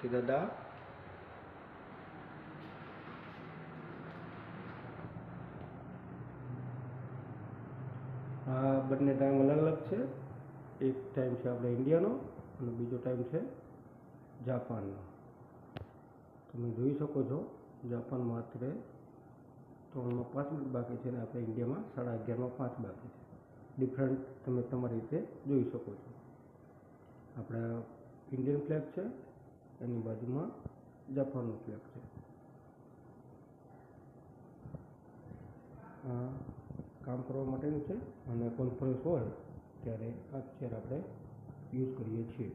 ગણપતિ દાદા. આ બંને ટાઈમ અલગ અલગ છે. એક ટાઈમ છે આપણે ઇન્ડિયાનો અને બીજો ટાઈમ છે જાપાનનો. તમે જોઈ શકો છો જાપાનમાં અત્યારે 3:05 બાકી છે અને આપણે ઇન્ડિયામાં 11:30 બાકી છે. ડિફરન્ટ તમે તમારી રીતે જોઈ શકો છો. આપણા ઇન્ડિયન ફ્લેગ છે, એની બાજુમાં જાપાનનો ફ્લેગ છે. આ કામ કરવા માટેનું છે અને કોન્ફરન્સ હોય ત્યારે આ ચેર આપણે યુઝ કરીએ છીએ.